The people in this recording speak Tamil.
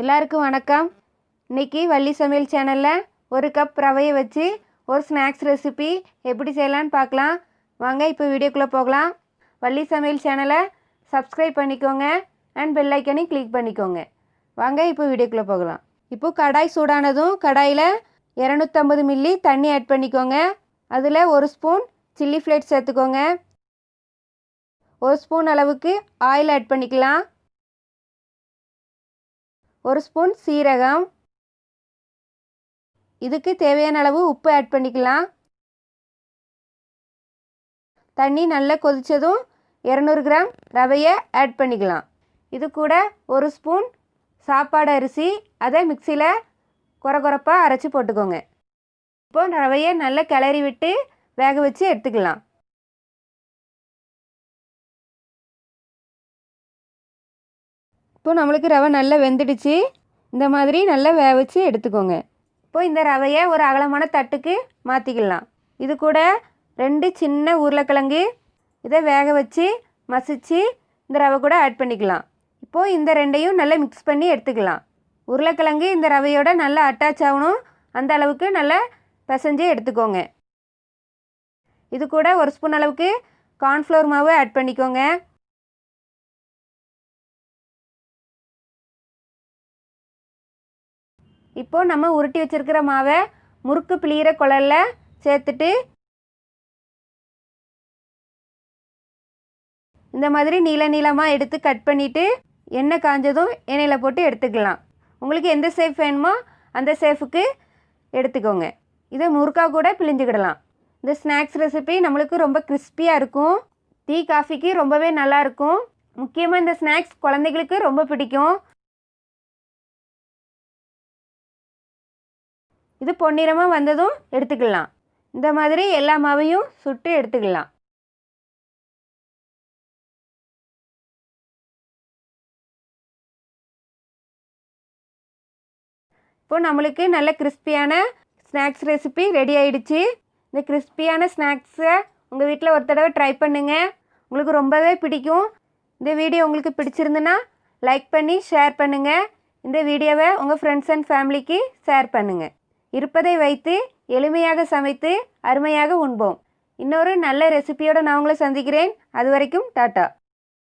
எல்லாருக்கும் வணக்கம். இன்றைக்கி வள்ளி சமையல் சேனலில் ஒரு கப் ரவையை வச்சு ஒரு ஸ்நாக்ஸ் ரெசிபி எப்படி செய்யலான்னு பார்க்கலாம். வாங்க இப்போ வீடியோக்குள்ளே போகலாம். வள்ளி சமையல் சேனலை சப்ஸ்கிரைப் பண்ணிக்கோங்க அண்ட் பெல் ஐக்கனையும் கிளிக் பண்ணிக்கோங்க. வாங்க இப்போ வீடியோக்குள்ளே போகலாம். இப்போது கடாய் சூடானதும் கடாயில் 250 மில்லி தண்ணி ஆட் பண்ணிக்கோங்க. அதில் ஒரு ஸ்பூன் சில்லி ஃப்ளேக்ஸ் சேர்த்துக்கோங்க. ஒரு ஸ்பூன் அளவுக்கு ஆயில் ஆட் பண்ணிக்கலாம். ஒரு ஸ்பூன் சீரகம், இதுக்கு தேவையான அளவு உப்பு ஆட் பண்ணிக்கலாம். தண்ணி நல்லா கொதித்ததும் 200 கிராம் ரவையை ஆட் பண்ணிக்கலாம். இது கூட ஒரு ஸ்பூன் சாப்பாடு அரிசி, அதை மிக்சியில் கொரகொரப்பாக அரைச்சி போட்டுக்கோங்க. இப்போ ரவையை நல்லா கிளறி விட்டு வேக வச்சு எடுத்துக்கலாம். இப்போ நம்மளுக்கு ரவை நல்லா வெந்துடுச்சு. இந்த மாதிரி நல்லா வேக வச்சு எடுத்துக்கோங்க. இப்போ இந்த ரவையை ஒரு அகலமான தட்டுக்கு மாற்றிக்கலாம். இது கூட 2 சின்ன உருளைக்கிழங்கு, இதை வேக வச்சு மசிச்சு இந்த ரவை கூட ஆட் பண்ணிக்கலாம். இப்போது இந்த ரெண்டையும் நல்லா மிக்ஸ் பண்ணி எடுத்துக்கலாம். உருளைக்கிழங்கு இந்த ரவையோட நல்லா அட்டாச் ஆகணும், அந்த அளவுக்கு நல்லா பிசைஞ்சு எடுத்துக்கோங்க. இது கூட ஒரு ஸ்பூன் அளவுக்கு கார்ன்ஃப்ளவர் மாவு ஆட் பண்ணிக்கோங்க. இப்போது நம்ம உருட்டி வச்சுருக்கிற மாவை முறுக்கு பிழிகிற குழலில் சேர்த்துட்டு இந்த மாதிரி நீளமாக எடுத்து கட் பண்ணிவிட்டு எண்ணெய் காஞ்சதும் எண்ணெயில் போட்டு எடுத்துக்கலாம். உங்களுக்கு எந்த ஷேப் வேணுமோ அந்த ஷேஃபுக்கு எடுத்துக்கோங்க. இதை முறுக்காக கூட பிழிஞ்சுக்கிடலாம். இந்த ஸ்நாக்ஸ் ரெசிபி நம்மளுக்கு ரொம்ப கிறிஸ்பியாக இருக்கும். டீ காஃபிக்கு ரொம்பவே நல்லாயிருக்கும். முக்கியமாக இந்த ஸ்நாக்ஸ் குழந்தைகளுக்கு ரொம்ப பிடிக்கும். இது பொன்னிறமாக வந்ததும் எடுத்துக்கலாம். இந்த மாதிரி எல்லா மாவையும் சுட்டு எடுத்துக்கலாம். இப்போ நம்மளுக்கு நல்ல கிறிஸ்பியான ஸ்நாக்ஸ் ரெசிபி ரெடி ஆகிடுச்சு. இந்த கிறிஸ்பியான ஸ்நாக்ஸை உங்கள் வீட்டில் ஒரு தடவை ட்ரை பண்ணுங்கள். உங்களுக்கு ரொம்பவே பிடிக்கும். இந்த வீடியோ உங்களுக்கு பிடிச்சிருந்துன்னா லைக் பண்ணி ஷேர் பண்ணுங்கள். இந்த வீடியோவை உங்கள் ஃப்ரெண்ட்ஸ் அண்ட் ஃபேமிலிக்கு ஷேர் பண்ணுங்கள். இருப்பதை வைத்து எளிமையாக சமைத்து அருமையாக உண்போம். இன்னொரு நல்ல ரெசிபியோடு நான் உங்களை சந்திக்கிறேன். அது வரைக்கும் டாட்டா.